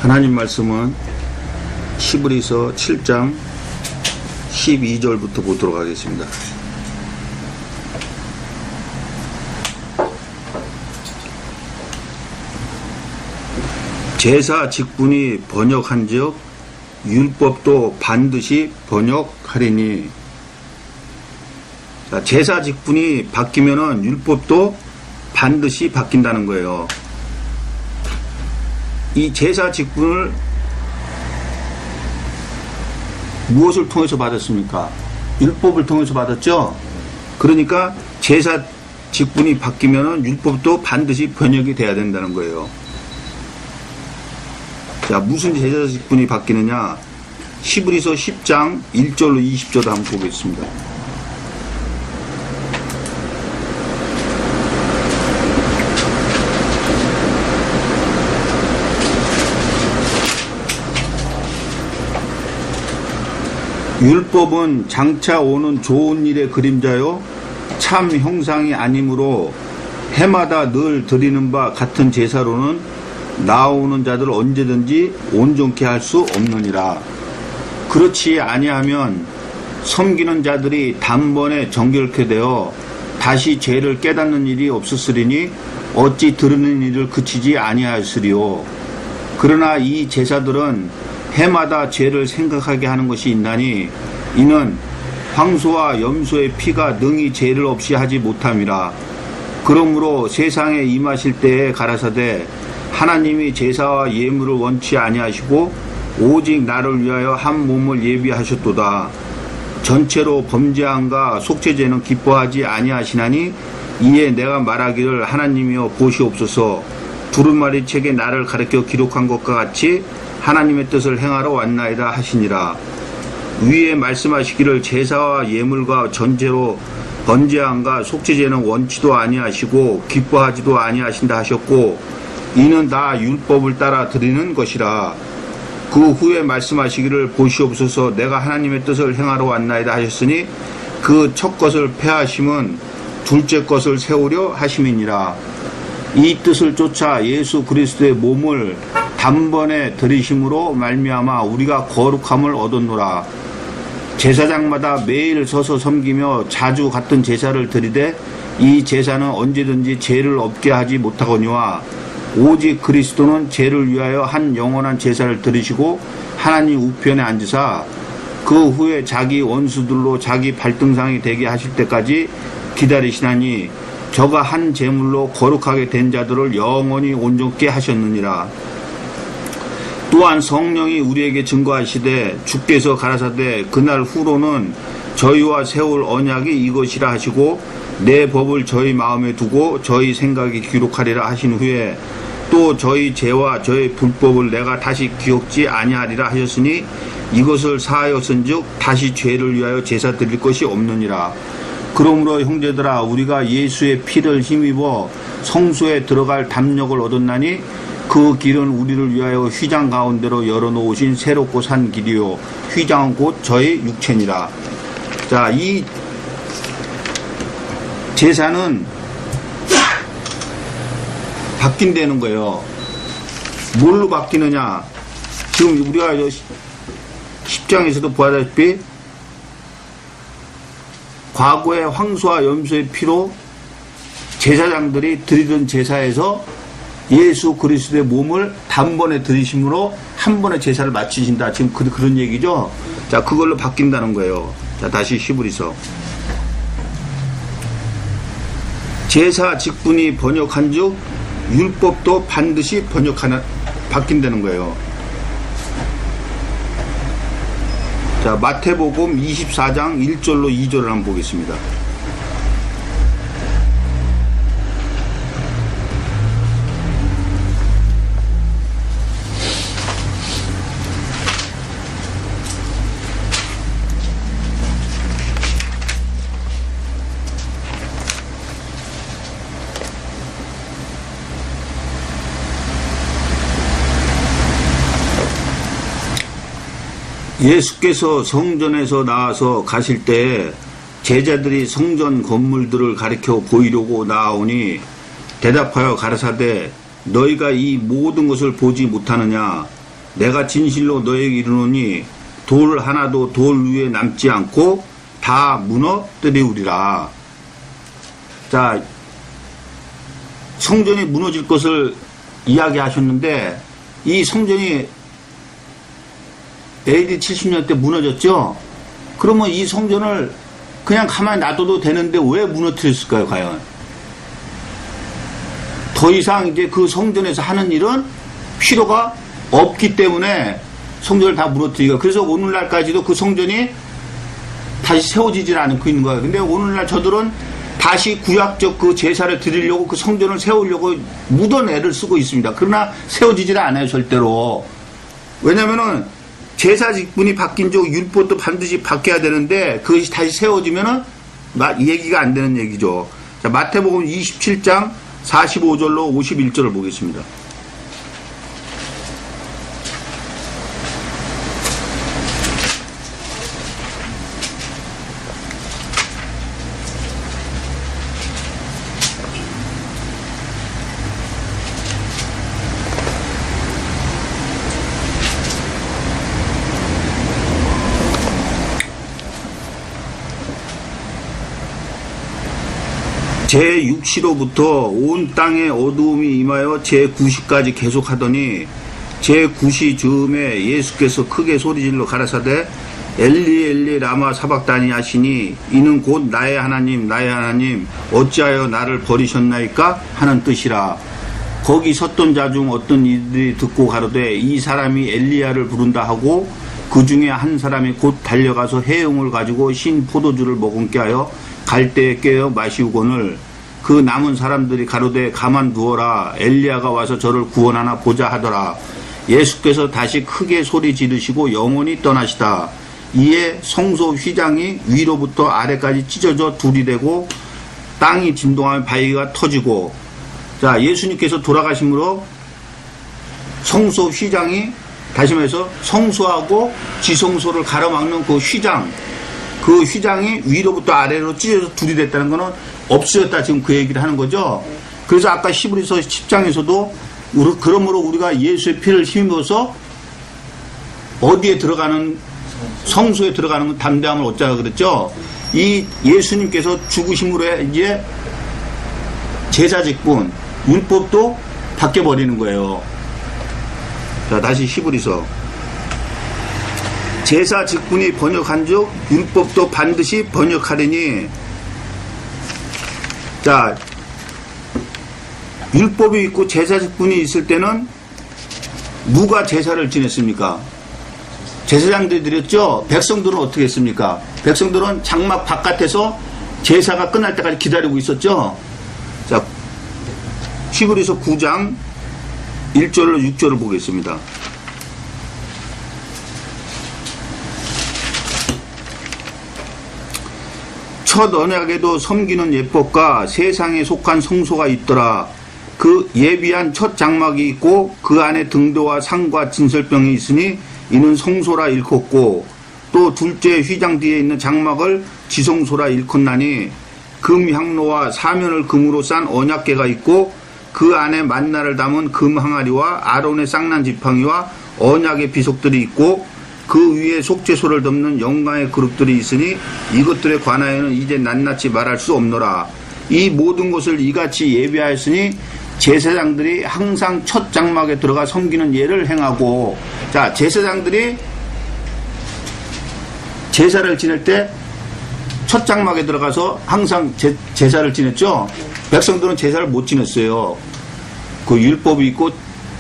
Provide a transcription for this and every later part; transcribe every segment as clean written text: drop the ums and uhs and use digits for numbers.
하나님 말씀은 히브리서 7장 12절부터 보도록 하겠습니다. 제사 직분이 번역한즉 율법도 반드시 번역하리니. 자, 제사 직분이 바뀌면은 율법도 반드시 바뀐다는 거예요. 이 제사 직분을 무엇을 통해서 받았습니까? 율법을 통해서 받았죠? 그러니까 제사 직분이 바뀌면은 율법도 반드시 번역이 돼야 된다는 거예요. 자, 무슨 제사 직분이 바뀌느냐? 히브리서 10장 1절로 20절을 한번 보겠습니다. 율법은 장차 오는 좋은 일의 그림자요 참 형상이 아니므로 해마다 늘 드리는 바 같은 제사로는 나오는 자들 언제든지 온전케 할 수 없느니라. 그렇지 아니하면 섬기는 자들이 단번에 정결케 되어 다시 죄를 깨닫는 일이 없었으리니 어찌 들으는 일을 그치지 아니하였으리요. 그러나 이 제사들은 해마다 죄를 생각하게 하는 것이 있나니 이는 황소와 염소의 피가 능히 죄를 없이 하지 못함이라. 그러므로 세상에 임하실 때에 가라사대 하나님이 제사와 예물을 원치 아니하시고 오직 나를 위하여 한 몸을 예비하셨도다. 전체로 범죄함과 속죄제는 기뻐하지 아니하시나니 이에 내가 말하기를 하나님이여 보시옵소서. 두루마리 책에 나를 가르쳐 기록한 것과 같이 하나님의 뜻을 행하러 왔나이다 하시니라. 위에 말씀하시기를 제사와 예물과 전제로 번제함과 속죄제는 원치도 아니하시고 기뻐하지도 아니하신다 하셨고 이는 다 율법을 따라 드리는 것이라. 그 후에 말씀하시기를 보시옵소서 내가 하나님의 뜻을 행하러 왔나이다 하셨으니 그 첫 것을 폐하심은 둘째 것을 세우려 하심이니라. 이 뜻을 쫓아 예수 그리스도의 몸을 단번에 들이심으로 말미암아 우리가 거룩함을 얻었노라. 제사장마다 매일 서서 섬기며 자주 같은 제사를 드리되 이 제사는 언제든지 죄를 없게 하지 못하거니와 오직 그리스도는 죄를 위하여 한 영원한 제사를 드리시고 하나님 우편에 앉으사 그 후에 자기 원수들로 자기 발등상이 되게 하실 때까지 기다리시나니 저가 한 제물로 거룩하게 된 자들을 영원히 온전케 하셨느니라. 또한 성령이 우리에게 증거하시되 주께서 가라사대 그날 후로는 저희와 세울 언약이 이것이라 하시고 내 법을 저희 마음에 두고 저희 생각에 기록하리라 하신 후에 또 저희 죄와 저희 불법을 내가 다시 기억지 아니하리라 하셨으니 이것을 사하였은즉 다시 죄를 위하여 제사 드릴 것이 없느니라. 그러므로 형제들아 우리가 예수의 피를 힘입어 성소에 들어갈 담력을 얻었나니 그 길은 우리를 위하여 휘장 가운데로 열어놓으신 새롭고 산 길이요 휘장은 곧 저의 육체니라. 자, 이 제사는 바뀐다는 거예요. 뭘로 바뀌느냐? 지금 우리가 10장에서도 보다시피 과거에 황소와 염소의 피로 제사장들이 드리던 제사에서 예수 그리스도의 몸을 단번에 드리심으로 한 번에 제사를 마치신다. 지금 그런 얘기죠. 자, 그걸로 바뀐다는 거예요. 자, 다시 히브리서. 제사 직분이 번역한즉 율법도 반드시 바뀐다는 거예요. 자, 마태복음 24장 1절로 2절을 한번 보겠습니다. 예수께서 성전에서 나와서 가실 때 제자들이 성전 건물들을 가리켜 보이려고 나아오니 대답하여 가라사대 너희가 이 모든 것을 보지 못하느냐? 내가 진실로 너에게 이르노니 돌 하나도 돌 위에 남지 않고 다 무너뜨리우리라. 자, 성전이 무너질 것을 이야기하셨는데 이 성전이 AD 70년 때 무너졌죠? 그러면 이 성전을 그냥 가만히 놔둬도 되는데 왜 무너뜨렸을까요, 과연? 더 이상 이제 그 성전에서 하는 일은 필요가 없기 때문에 성전을 다 무너뜨리고, 그래서 오늘날까지도 그 성전이 다시 세워지질 않고 있는 거예요. 근데 오늘날 저들은 다시 구약적 그 제사를 드리려고 그 성전을 세우려고 무던 애를 쓰고 있습니다. 그러나 세워지질 않아요, 절대로. 왜냐면은 제사 직분이 바뀐 적 율법도 반드시 바뀌어야 되는데 그것이 다시 세워지면은 얘기가 안 되는 얘기죠. 자, 마태복음 27장 45절로 51절을 보겠습니다. 제6시로부터 온 땅에 어두움이 임하여 제9시까지 계속하더니 제9시 즈음에 예수께서 크게 소리질러 가라사대 엘리 엘리 라마 사박다니 하시니 이는 곧 나의 하나님 나의 하나님 어찌하여 나를 버리셨나이까 하는 뜻이라. 거기 섰던 자 중 어떤 이들이 듣고 가로되 이 사람이 엘리야를 부른다 하고 그 중에 한 사람이 곧 달려가서 해용을 가지고 신 포도주를 머금게 하여 갈대에 깨어 마시우거늘 그 남은 사람들이 가로되 가만두어라 엘리야가 와서 저를 구원하나 보자 하더라. 예수께서 다시 크게 소리 지르시고 영원히 떠나시다. 이에 성소 휘장이 위로부터 아래까지 찢어져 둘이 되고 땅이 진동하며 바위가 터지고. 자, 예수님께서 돌아가심으로 성소 휘장이, 다시 말해서 성소하고 지성소를 가로막는 그 휘장, 그 휘장이 위로부터 아래로 찢어져 둘이 됐다는 것은 없어졌다, 지금 그 얘기를 하는 거죠. 그래서 아까 히브리서 10장에서도 그러므로 우리가 예수의 피를 힘입어서 어디에 들어가는, 성소에 들어가는 건 담대함을 얻자고 그랬죠. 이 예수님께서 죽으심으로 이제 제사직분, 율법도 바뀌어버리는 거예요. 자, 다시 히브리서. 제사 직분이 번역한즉 율법도 반드시 번역하리니. 자, 율법이 있고 제사 직분이 있을 때는 누가 제사를 지냈습니까? 제사장들이 드렸죠. 백성들은 어떻게 했습니까? 백성들은 장막 바깥에서 제사가 끝날 때까지 기다리고 있었죠. 자, 히브리서 9장 1절로 6절을 보겠습니다. 첫 언약에도 섬기는 예법과 세상에 속한 성소가 있더라. 그 예비한 첫 장막이 있고 그 안에 등도와 상과 진설병이 있으니 이는 성소라 일컫고, 또 둘째 휘장 뒤에 있는 장막을 지성소라 일컫나니 금 향로와 사면을 금으로 싼 언약궤가 있고 그 안에 만나를 담은 금 항아리와 아론의 쌍난 지팡이와 언약의 비석들이 있고 그 위에 속죄소를 덮는 영광의 그릇들이 있으니 이것들에 관하여는 이제 낱낱이 말할 수 없노라. 이 모든 것을 이같이 예비하였으니 제사장들이 항상 첫 장막에 들어가 섬기는 예를 행하고. 자, 제사장들이 제사를 지낼 때 첫 장막에 들어가서 항상 제사를 지냈죠. 백성들은 제사를 못 지냈어요. 그 율법이 있고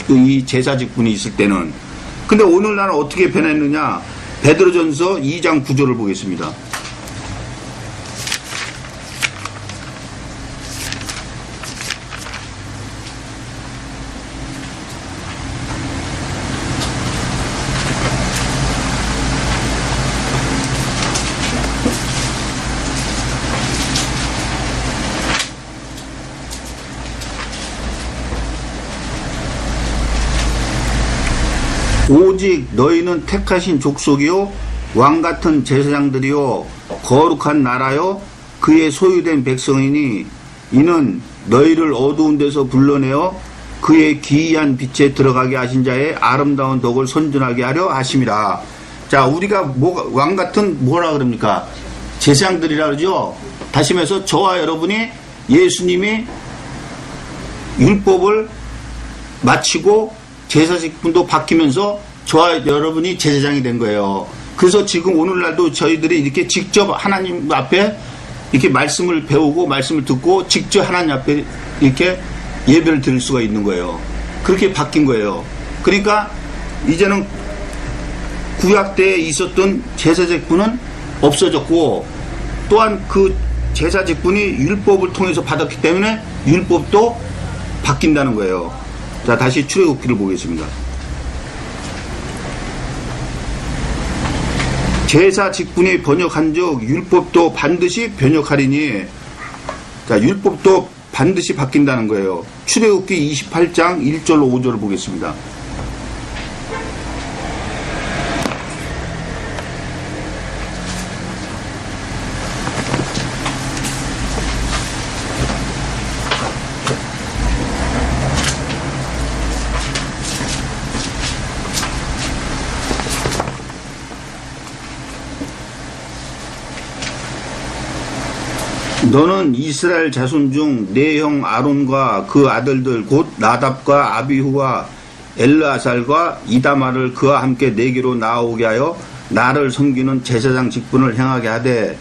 이 제사 직분이 있을 때는. 근데 오늘날은 어떻게 변했느냐? 베드로전서 2장 9절을 보겠습니다. 오직 너희는 택하신 족속이요 왕같은 제사장들이요 거룩한 나라요 그의 소유된 백성이니 이는 너희를 어두운 데서 불러내어 그의 기이한 빛에 들어가게 하신 자의 아름다운 덕을 선전하게 하려 하심이라. 자, 우리가 왕 같은 뭐라 그럽니까? 제사장들이라 그러죠. 다시 말해서 저와 여러분이 예수님이 율법을 마치고 제사직분도 바뀌면서 저와 여러분이 제사장이 된 거예요. 그래서 지금 오늘날도 저희들이 이렇게 직접 하나님 앞에 이렇게 말씀을 배우고 말씀을 듣고 직접 하나님 앞에 이렇게 예배를 드릴 수가 있는 거예요. 그렇게 바뀐 거예요. 그러니까 이제는 구약 때에 있었던 제사직분은 없어졌고, 또한 그 제사직분이 율법을 통해서 받았기 때문에 율법도 바뀐다는 거예요. 자, 다시 출애굽기를 보겠습니다. 제사직분이 번역한즉 율법도 반드시 번역하리니. 자, 율법도 반드시 바뀐다는 거예요. 출애굽기 28장 1절로 5절을 보겠습니다. 너는 이스라엘 자손 중 내 형 아론과 그 아들들 곧 나답과 아비후와 엘르아살과 이다말을 그와 함께 내게로 나오게 하여 나를 섬기는 제사장 직분을 행하게 하되,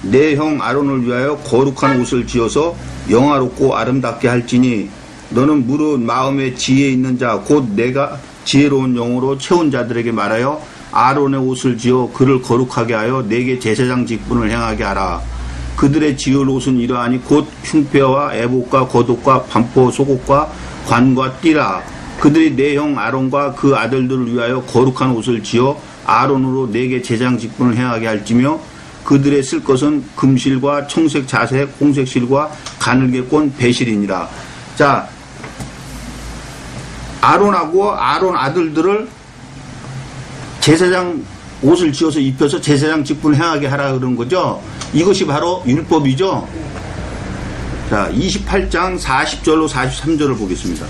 내 형 아론을 위하여 거룩한 옷을 지어서 영화롭고 아름답게 할지니, 너는 무릇 마음에 지혜 있는 자 곧 내가 지혜로운 영으로 채운 자들에게 말하여 아론의 옷을 지어 그를 거룩하게 하여 내게 제사장 직분을 행하게 하라. 그들의 지을 옷은 이러하니 곧 흉패와 에봇과 겉옷과 반포 속옷과 관과 띠라. 그들이 내 형 아론과 그 아들들을 위하여 거룩한 옷을 지어 아론으로 내게 제사장 직분을 행하게 할지며, 그들의 쓸 것은 금실과 청색 자색 홍색 실과 가늘게 꼰 배실이니라. 자, 아론하고 아론 아들들을 제사장 옷을 지어서 입혀서 제사장 직분을 행하게 하라 그런 거죠. 이것이 바로 율법이죠. 자, 28장 40절로 43절을 보겠습니다.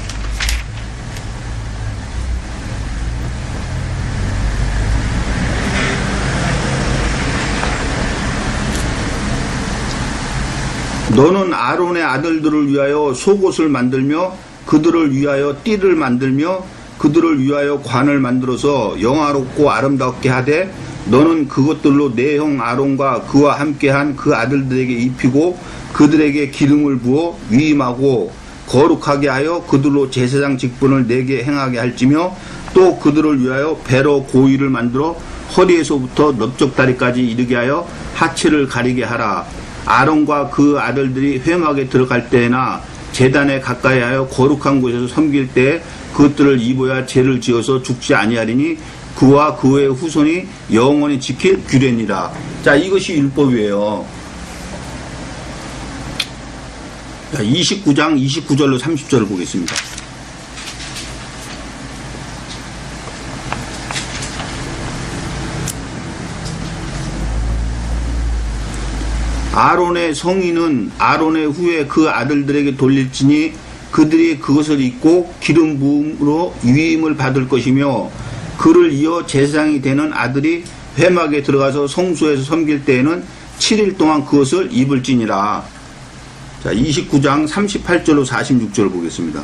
너는 아론의 아들들을 위하여 속옷을 만들며 그들을 위하여 띠를 만들며 그들을 위하여 관을 만들어서 영화롭고 아름답게 하되, 너는 그것들로 내 형 아론과 그와 함께한 그 아들들에게 입히고 그들에게 기름을 부어 위임하고 거룩하게 하여 그들로 제사장 직분을 내게 행하게 할지며, 또 그들을 위하여 배로 고위를 만들어 허리에서부터 넓적다리까지 이르게 하여 하체를 가리게 하라. 아론과 그 아들들이 회막에 들어갈 때나 제단에 가까이 하여 거룩한 곳에서 섬길 때에 그것들을 입어야 죄를 지어서 죽지 아니하리니 그와 그의 후손이 영원히 지킬 규례니라. 자, 이것이 율법이에요. 자, 29장 29절로 30절을 보겠습니다. 아론의 성인은 아론의 후에 그 아들들에게 돌릴지니 그들이 그것을 입고 기름 부음으로 위임을 받을 것이며, 그를 이어 제사장이 되는 아들이 회막에 들어가서 성소에서 섬길 때에는 7일 동안 그것을 입을지니라. 자, 29장 38절로 46절을 보겠습니다.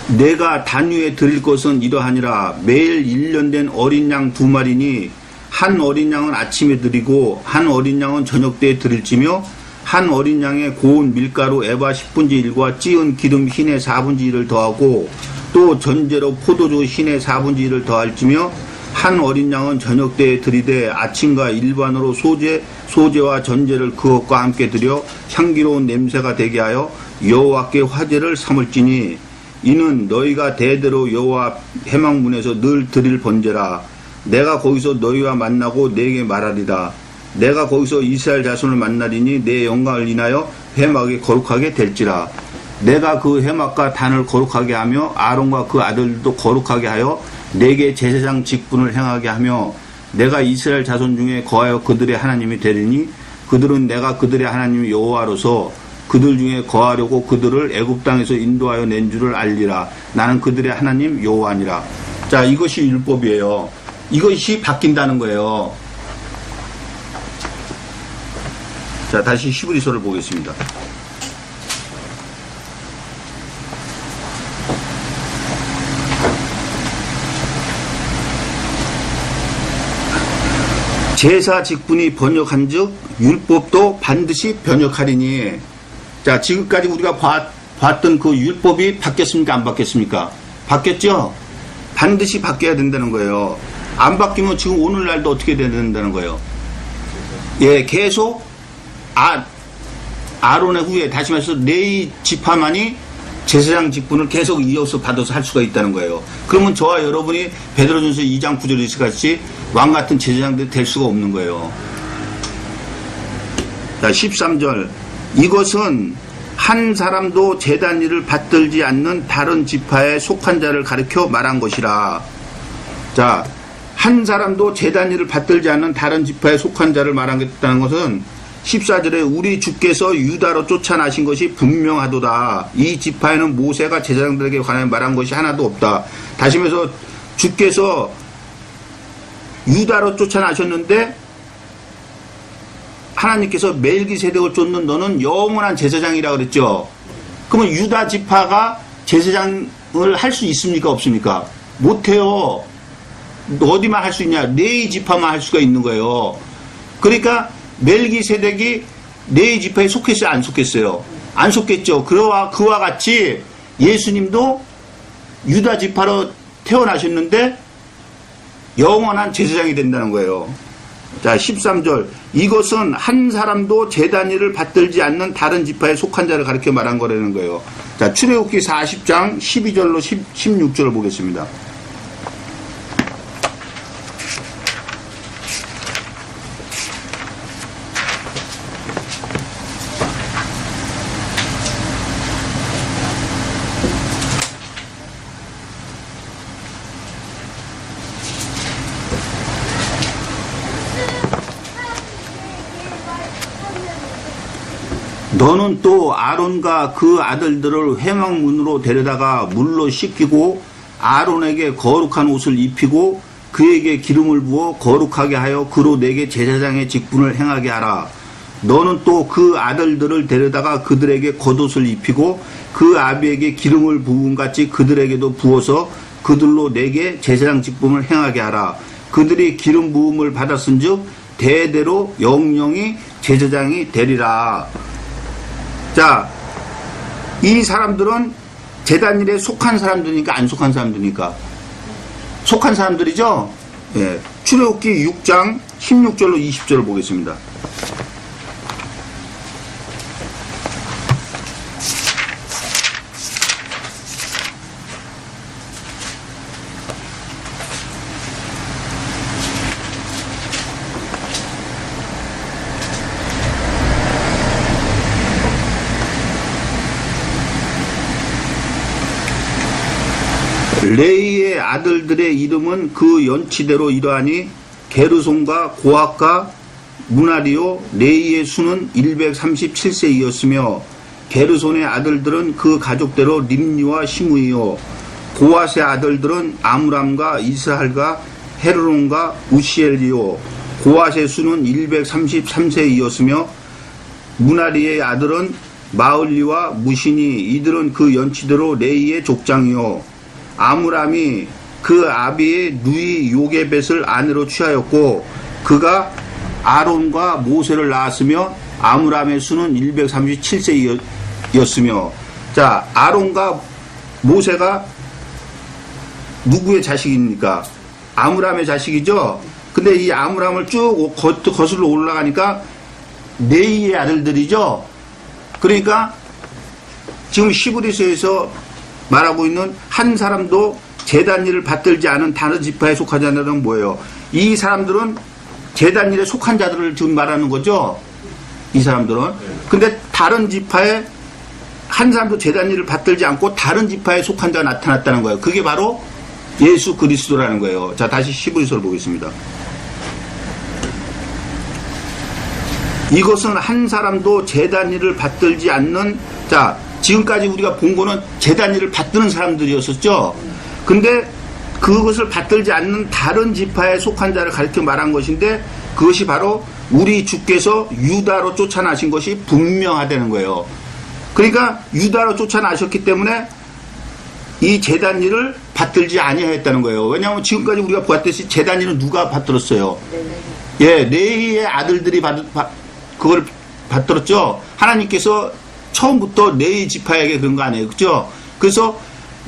내가 단 위에 드릴 것은 이러하니라. 매일 1년 된 어린 양 2마리니 한 어린 양은 아침에 드리고 한 어린 양은 저녁 때에 드릴지며, 한 어린 양에 고운 밀가루 에바 10분의 1과 찌은 기름 흰의 4분의 1을 더하고 또 전제로 포도주 흰의 4분의 1을 더할지며, 한 어린 양은 저녁 때에 드리되 아침과 일반으로 소제와 전제를 그것과 함께 드려 향기로운 냄새가 되게 하여 여호와께 화제를 삼을지니, 이는 너희가 대대로 여호와 회막문에서 늘 드릴 번제라. 내가 거기서 너희와 만나고 내게 말하리라. 내가 거기서 이스라엘 자손을 만나리니 내 영광을 인하여 회막에 거룩하게 될지라. 내가 그 회막과 단을 거룩하게 하며 아론과 그 아들도 거룩하게 하여 내게 제사장 직분을 행하게 하며, 내가 이스라엘 자손 중에 거하여 그들의 하나님이 되리니 그들은 내가 그들의 하나님 여호와로서 그들 중에 거하려고 그들을 애굽 땅에서 인도하여 낸 줄을 알리라. 나는 그들의 하나님 여호와니라. 자, 이것이 율법이에요. 이것이 바뀐다는 거예요. 자, 다시 히브리서를 보겠습니다. 제사 직분이 번역한즉 율법도 반드시 번역하리니. 자, 지금까지 우리가 봤던 그 율법이 바뀌었습니까? 안 바뀌었습니까? 바뀌었죠? 반드시 바뀌어야 된다는 거예요. 안 바뀌면 지금 오늘날도 어떻게 된다는 거예요? 예, 계속 아론의 후에, 다시 말해서 레위 지파만이 제사장 직분을 계속 이어서 받아서 할 수가 있다는 거예요. 그러면 저와 여러분이 베드로전서 2장 9절에 같이 왕 같은 제사장들이 될 수가 없는 거예요. 자, 13절. 이것은 한 사람도 제단 일을 받들지 않는 다른 지파에 속한 자를 가리켜 말한 것이라. 자, 한 사람도 제단 일을 받들지 않는 다른 지파에 속한 자를 말하겠다는 것은 14절에 우리 주께서 유다로 쫓아나신 것이 분명하도다. 이 지파에는 모세가 제사장들에게 관하여 말한 것이 하나도 없다. 다시 말해서 주께서 유다로 쫓아나셨는데 하나님께서 멜기세덱을 쫓는 너는 영원한 제사장이라 그랬죠. 그러면 유다 지파가 제사장을 할 수 있습니까? 없습니까? 못해요. 어디만 할 수 있냐? 레위 지파만 할 수가 있는 거예요. 그러니까 멜기세덱이 레위 지파에 속했어요? 안 속했어요? 안 속했죠. 그와 같이 예수님도 유다 지파로 태어나셨는데 영원한 제사장이 된다는 거예요. 자, 13절. 이것은 한 사람도 제단 일을 받들지 않는 다른 지파에 속한 자를 가리켜 말한 거라는 거예요. 자, 출애굽기 40장 12절로 16절을 보겠습니다. 너는 또 아론과 그 아들들을 회막문으로 데려다가 물로 씻기고 아론에게 거룩한 옷을 입히고 그에게 기름을 부어 거룩하게 하여 그로 내게 제사장의 직분을 행하게 하라. 너는 또 그 아들들을 데려다가 그들에게 겉옷을 입히고 그 아비에게 기름을 부음같이 그들에게도 부어서 그들로 내게 제사장 직분을 행하게 하라. 그들이 기름 부음을 받았은즉 대대로 영영이 제사장이 되리라. 자, 이 사람들은 제단일에 속한 사람들이니까 안 속한 사람들이니까 속한 사람들이죠. 예, 출애굽기 6장 16절로 20절을 보겠습니다. 레이의 아들들의 이름은 그 연치대로 이러하니 게르손과 고학과 무나리오. 레이의 수는 137세이었으며 게르손의 아들들은 그 가족대로 림니와 시므이요. 고핫의 아들들은 아므람과 이스할과 헤르론과 우시엘이요. 고핫의 수는 133세이었으며 무나리의 아들은 마을리와 무시니. 이들은 그 연치대로 레이의 족장이요. 아므람이 그 아비의 누이 요게벳을 아내로 취하였고 그가 아론과 모세를 낳았으며 아므람의 수는 137세였으며. 자, 아론과 모세가 누구의 자식입니까? 아므람의 자식이죠. 근데 이 아므람을 쭉 거슬러 올라가니까 레이의 아들들이죠. 그러니까 지금 히브리서에서 말하고 있는 한 사람도 제단 일을 받들지 않은 다른 지파에 속하지 않는 뭐예요? 이 사람들은 제단 일에 속한 자들을 지금 말하는 거죠. 이 사람들은. 근데 다른 지파에 한 사람도 제단 일을 받들지 않고 다른 지파에 속한 자가 나타났다는 거예요. 그게 바로 예수 그리스도라는 거예요. 자, 다시 히브리서를 보겠습니다. 이것은 한 사람도 제단 일을 받들지 않는, 자, 지금까지 우리가 본 거는 제단 일을 받드는 사람들이었었죠. 근데 그것을 받들지 않는 다른 지파에 속한 자를 가리켜 말한 것인데, 그것이 바로 우리 주께서 유다로 쫓아나신 것이 분명하다는 거예요. 그러니까 유다로 쫓아나셨기 때문에 이 제단 일을 받들지 아니하였다는 거예요. 왜냐하면 지금까지 우리가 보았듯이 제단 일은 누가 받들었어요? 예, 레위의 아들들이 그걸 받들었죠. 하나님께서 처음부터 레위 지파에게 그런 거 아니에요, 그렇죠? 그래서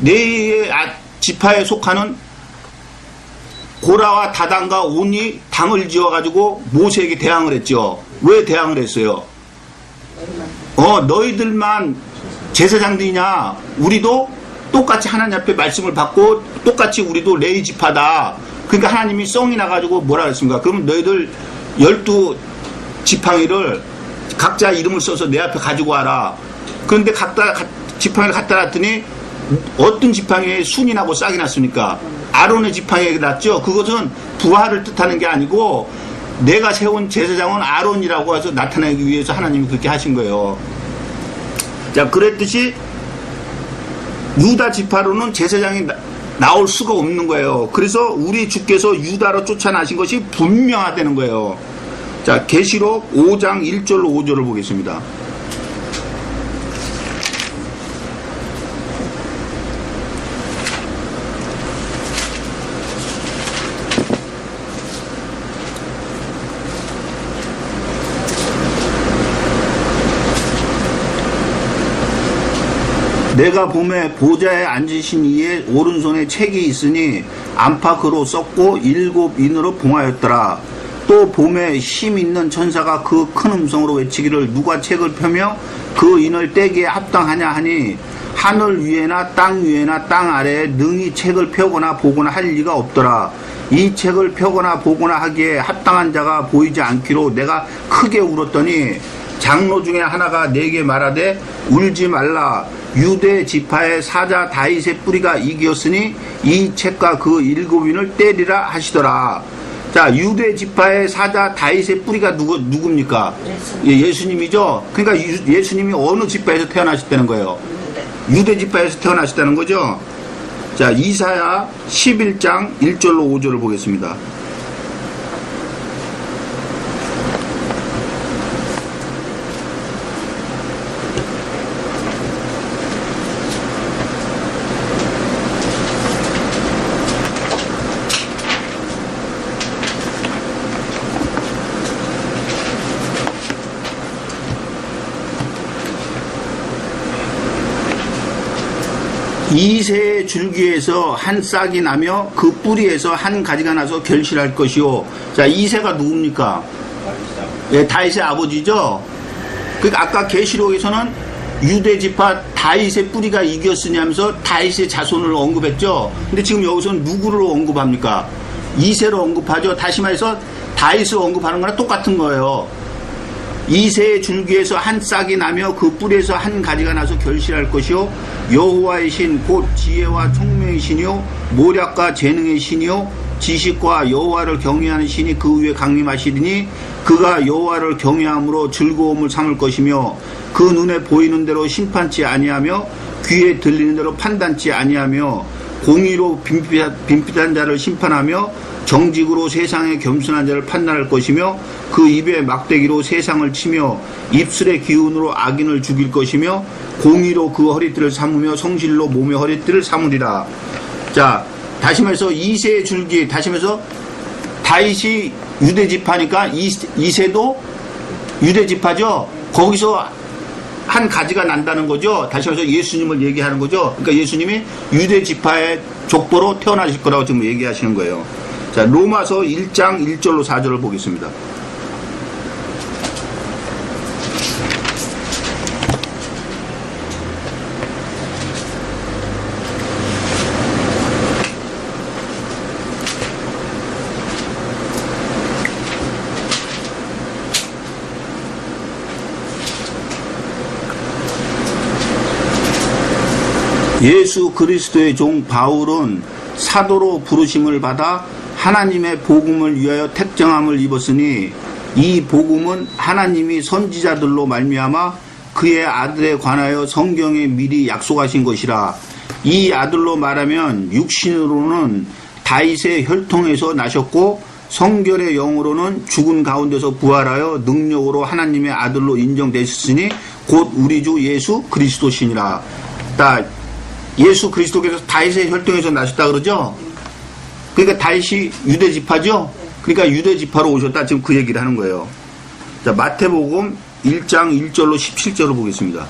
레위의 지파에 속하는 고라와 다단과 온이 당을 지어가지고 모세에게 대항을 했죠. 왜 대항을 했어요? 너희들만 제사장들이냐? 우리도 똑같이 하나님 앞에 말씀을 받고 똑같이 우리도 레위 지파다. 그러니까 하나님이 썽이 나가지고 뭐라 그랬습니까? 그러면 너희들 12지팡이를 각자 이름을 써서 내 앞에 가지고 와라. 그런데 지팡이를 갖다 놨더니 어떤 지팡이에 순이 나고 싹이 났습니까? 아론의 지팡이에 났죠. 그것은 부하를 뜻하는 게 아니고 내가 세운 제사장은 아론이라고 해서 나타내기 위해서 하나님이 그렇게 하신 거예요. 자, 그랬듯이 유다 지파로는 제사장이 나올 수가 없는 거예요. 그래서 우리 주께서 유다로 쫓아나신 것이 분명하다는 거예요. 자, 계시록 5장 1절로 5절을 보겠습니다. 내가 봄에 보좌에 앉으신 이의 오른손에 책이 있으니 안팎으로 썼고 7인으로 봉하였더라. 또 봄에 힘 있는 천사가 그 큰 음성으로 외치기를 누가 책을 펴며 그 인을 떼기에 합당하냐 하니 하늘 위에나 땅 위에나 땅 아래에 능히 책을 펴거나 보거나 할 리가 없더라. 이 책을 펴거나 보거나 하기에 합당한 자가 보이지 않기로 내가 크게 울었더니 장로 중에 하나가 내게 말하되 울지 말라. 유대 지파의 사자 다윗의 뿌리가 이기었으니 이 책과 그 7인을 떼리라 하시더라. 자, 유대 지파의 사자 다윗의 뿌리가 누굽니까? 예수님이죠. 그러니까 예수님이 어느 지파에서 태어나셨다는 거예요? 유대 지파에서 태어나셨다는 거죠. 자, 이사야 11장 1절로 5절을 보겠습니다. 이새의 줄기에서 한 싹이 나며 그 뿌리에서 한 가지가 나서 결실할 것이요. 자, 이새가 누굽니까? 예, 다윗의 아버지죠. 그러니까 아까 계시록에서는 유대 지파 다윗의 뿌리가 이겼으니 하면서 다윗의 자손을 언급했죠. 근데 지금 여기서는 누구를 언급합니까? 이새를 언급하죠. 다시 말해서 다윗을 언급하는 거랑 똑같은 거예요. 이새의 줄기에서 한 싹이 나며 그 뿌리에서 한 가지가 나서 결실할 것이요. 여호와의 신 곧 지혜와 총명의 신이요 모략과 재능의 신이요 지식과 여호와를 경외하는 신이 그 위에 강림하시리니 그가 여호와를 경외함으로 즐거움을 삼을 것이며 그 눈에 보이는 대로 심판치 아니하며 귀에 들리는 대로 판단치 아니하며 공의로 빈핏한 자를 심판하며 정직으로 세상의 겸손한 자를 판단할 것이며 그 입에 막대기로 세상을 치며 입술의 기운으로 악인을 죽일 것이며 공의로 그 허리띠를 삼으며 성실로 몸의 허리띠를 삼으리라. 자, 다시 말해서 이새의 줄기, 다시 말해서 다윗이 유대지파니까 이새도 유대지파죠. 거기서 한 가지가 난다는 거죠. 다시 말해서 예수님을 얘기하는 거죠. 그러니까 예수님이 유대지파의 족보로 태어나실 거라고 지금 얘기하시는 거예요. 자, 로마서 1장 1절로 4절을 보겠습니다. 예수 그리스도의 종 바울은 사도로 부르심을 받아 하나님의 복음을 위하여 택정함을 입었으니 이 복음은 하나님이 선지자들로 말미암아 그의 아들에 관하여 성경에 미리 약속하신 것이라. 이 아들로 말하면 육신으로는 다윗의 혈통에서 나셨고 성결의 영으로는 죽은 가운데서 부활하여 능력으로 하나님의 아들로 인정되셨으니 곧 우리 주 예수 그리스도시니라. 예수 그리스도께서 다윗의 혈통에서 나셨다 그러죠. 그러니까 다윗이 유대 지파죠. 그러니까 유대 지파로 오셨다. 지금 그 얘기를 하는 거예요. 자, 마태복음 1장 1절로 17절을 보겠습니다.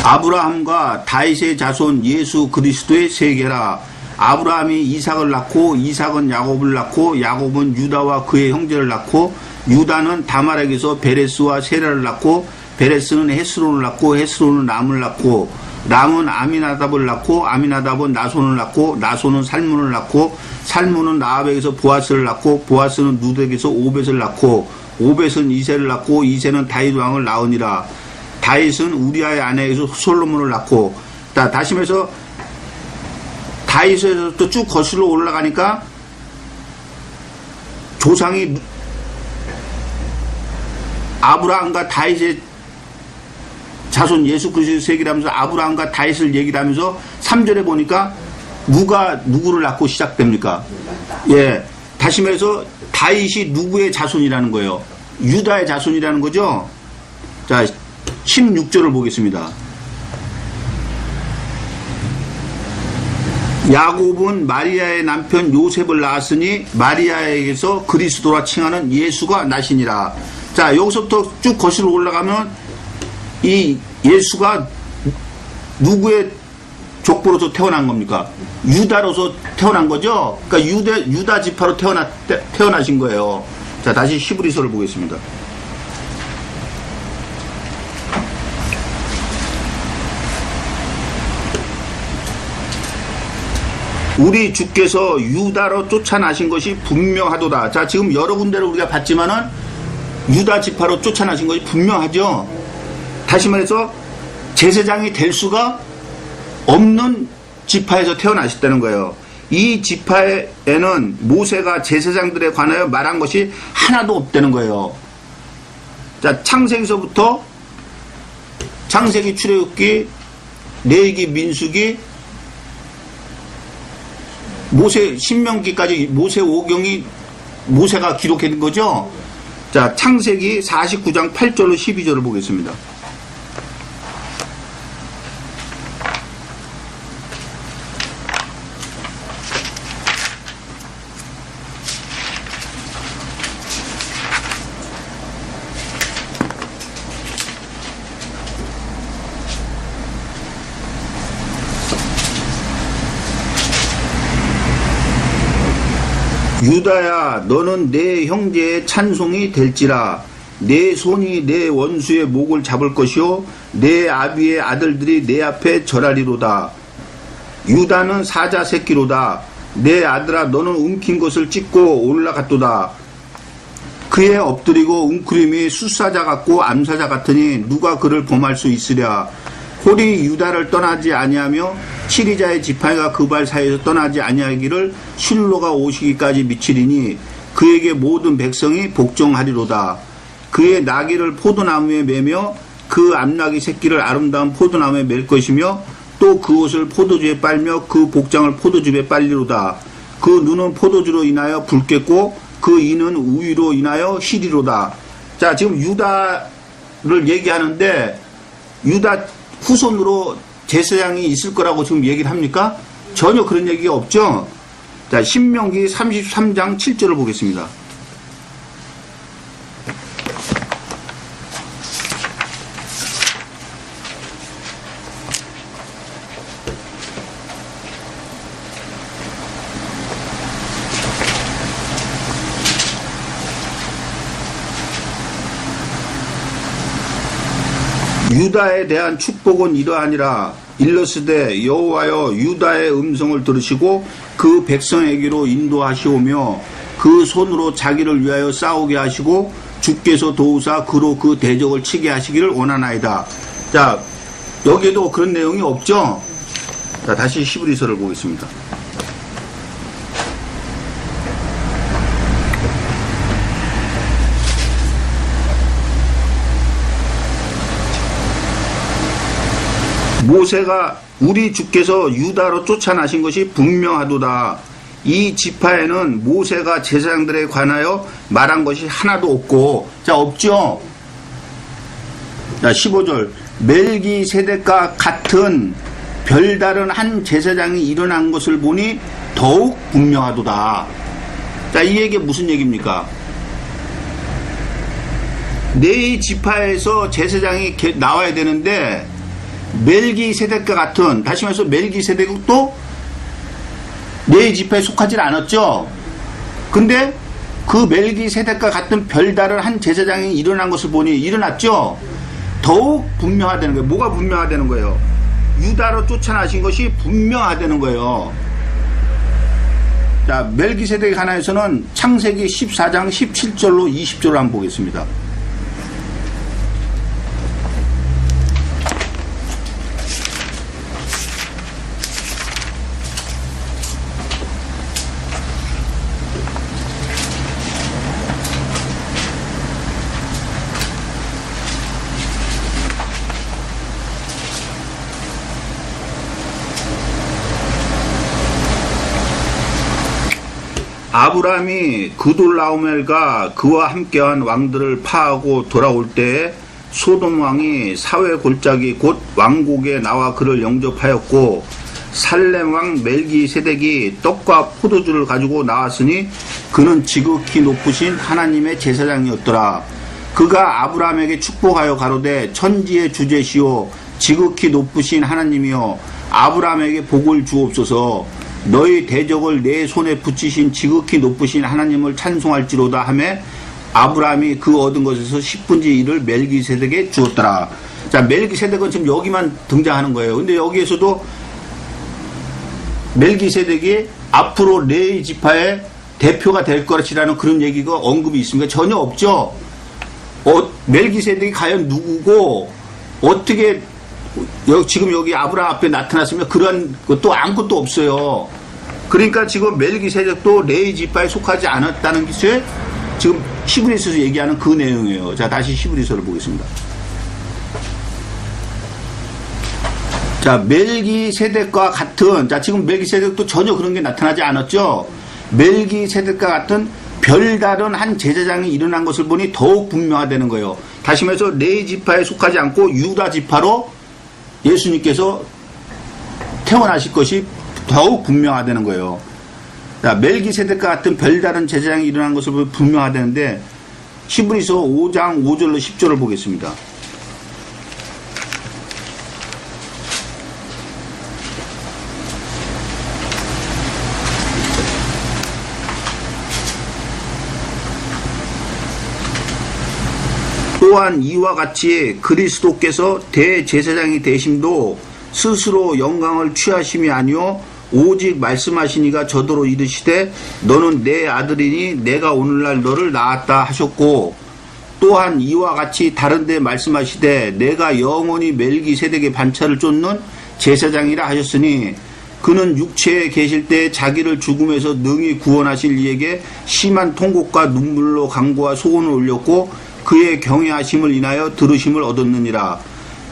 아브라함과 다윗의 자손 예수 그리스도의 세계라. 아브라함이 이삭을 낳고 이삭은 야곱을 낳고 야곱은 유다와 그의 형제를 낳고 유다는 다말에게서 베레스와 세라를 낳고 베레스는 헤스론을 낳고 헤스론은 람을 낳고 람은 아미나답을 낳고 아미나답은 나손을 낳고 나손은 살문을 낳고 살문은 라합에게서 보아스를 낳고 보아스는 누덱에서 오벳을 낳고 오벳은 이새를 낳고 이새는 다윗 왕을 낳으니라. 다윗은 우리아의 아내에게서 솔로몬을 낳고. 다시 말해서 다윗에서 또 쭉 거슬러 올라가니까 조상이 아브라함과 다윗의 자손 예수 그리스도의 세계라면서 아브라함과 다윗을 얘기를 하면서 3절에 보니까 누가 누구를 낳고 시작됩니까? 예, 다시 말해서 다윗이 누구의 자손이라는 거예요? 유다의 자손이라는 거죠. 자, 16절을 보겠습니다. 야곱은 마리아의 남편 요셉을 낳았으니 마리아에게서 그리스도라 칭하는 예수가 나시니라. 자, 여기서부터 쭉 거슬러 올라가면 이 예수가 누구의 족보로서 태어난 겁니까? 유다로서 태어난 거죠. 그러니까 유다 지파로 태어나신 거예요. 자, 다시 히브리서를 보겠습니다. 우리 주께서 유다로 쫓아나신 것이 분명하도다. 자, 지금 여러 군데를 우리가 봤지만은 유다 지파로 쫓아나신 것이 분명하죠. 다시 말해서 제사장이 될 수가 없는 지파에서 태어나셨다는 거예요. 이 지파에는 모세가 제사장들에 관하여 말한 것이 하나도 없다는 거예요. 자, 창세기서부터 창세기, 출애굽기, 레위기, 민수기, 모세, 신명기까지 모세 5경이 모세가 기록한 거죠. 자, 창세기 49장 8절로 12절을 보겠습니다. 유다야, 너는 내 형제의 찬송이 될지라. 내 손이 내 원수의 목을 잡을 것이요 내 아비의 아들들이 내 앞에 절하리로다. 유다는 사자 새끼로다. 내 아들아, 너는 움킨 것을 찢고 올라갔도다. 그의 엎드리고 웅크림이 숫사자 같고 암사자 같으니 누가 그를 범할 수 있으랴. 홀이 유다를 떠나지 아니하며 치리자의 지팡이가 그 발 사이에서 떠나지 아니하기를 실로가 오시기까지 미치리니 그에게 모든 백성이 복종하리로다. 그의 나귀를 포도나무에 매며 그 암나귀 새끼를 아름다운 포도나무에 맬 것이며 또 그 옷을 포도주에 빨며 그 복장을 포도주에 빨리로다. 그 눈은 포도주로 인하여 붉겠고 그 이는 우유로 인하여 희리로다. 자, 지금 유다를 얘기하는데 유다 후손으로 제사장이 있을 거라고 지금 얘기를 합니까? 전혀 그런 얘기가 없죠. 자, 신명기 33장 7절을 보겠습니다. 유다에 대한 축복은 이러하니라. 일러스되 여호와여, 유다의 음성을 들으시고 그 백성에게로 인도하시오며 그 손으로 자기를 위하여 싸우게 하시고 주께서 도우사 그로 그 대적을 치게 하시기를 원하나이다. 자, 여기에도 그런 내용이 없죠? 자, 다시 히브리서를 보겠습니다. 모세가 우리 주께서 유다로 쫓아나신 것이 분명하도다. 이 지파에는 모세가 제사장들에 관하여 말한 것이 하나도 없고, 자, 없죠? 자, 15절. 멜기세덱과 같은 별다른 한 제사장이 일어난 것을 보니 더욱 분명하도다. 자, 이 얘기 무슨 얘기입니까? 네 지파에서 제사장이 나와야 되는데, 멜기세덱과 같은, 다시 말해서 멜기세덱도 네 지파에 속하지 않았죠. 근데 그 멜기세덱과 같은 별다른 한 제사장이 일어난 것을 보니 일어났죠. 더욱 분명하다는 거예요. 뭐가 분명하다는 거예요? 유다로 쫓아나신 것이 분명하다는 거예요. 자, 멜기세덱 하나에서는 창세기 14장 17절로 20절을 한번 보겠습니다. 아브라함이 그돌라오멜과 그와 함께한 왕들을 파하고 돌아올 때에 소돔 왕이 사회 골짜기 곧 왕국에 나와 그를 영접하였고, 살렘 왕 멜기세덱이 떡과 포도주를 가지고 나왔으니 그는 지극히 높으신 하나님의 제사장이었더라. 그가 아브라함에게 축복하여 가로되 천지의 주제시오 지극히 높으신 하나님이여 아브라함에게 복을 주옵소서. 너희 대적을 내 손에 붙이신 지극히 높으신 하나님을 찬송할지로다 하매 아브라함이 그 얻은 것에서 10분의 1을 멜기세덱에 주었더라. 자, 멜기세덱은 지금 여기만 등장하는 거예요. 근데 여기에서도 멜기세덱이 앞으로 레위 지파의 대표가 될 것이라는 그런 얘기가 언급이 있습니까? 전혀 없죠. 멜기세덱이 과연 누구고 어떻게 지금 여기 아브라함 앞에 나타났으면 그런 것도 아무것도 없어요. 그러니까 지금 멜기세덱도 레위 지파에 속하지 않았다는 것이 지금 히브리서에서 얘기하는 그 내용이에요. 자, 다시 히브리서를 보겠습니다. 자, 멜기세덱과 같은, 자, 지금 멜기세덱도 전혀 그런 게 나타나지 않았죠. 멜기세덱과 같은 별다른 한 제사장이 일어난 것을 보니 더욱 분명하다는 거예요. 다시 말해서 레위 지파에 속하지 않고 유다 지파로 예수님께서 태어나실 것이 더욱 분명하다는 거예요. 자, 멜기세덱과 같은 별다른 제사장이 일어난 것을 보면 분명하다는데 히브리서 5장 5절로 10절을 보겠습니다. 또한 이와 같이 그리스도께서 대제사장이 되심도 스스로 영광을 취하심이 아니요 오직 말씀하시니가 저더러 이르시되 너는 내 아들이니 내가 오늘날 너를 낳았다 하셨고, 또한 이와 같이 다른데 말씀하시되 내가 영원히 멜기세덱의 반차를 쫓는 제사장이라 하셨으니 그는 육체에 계실 때 자기를 죽음에서 능히 구원하실 이에게 심한 통곡과 눈물로 간구와 소원을 올렸고 그의 경외하심을 인하여 들으심을 얻었느니라.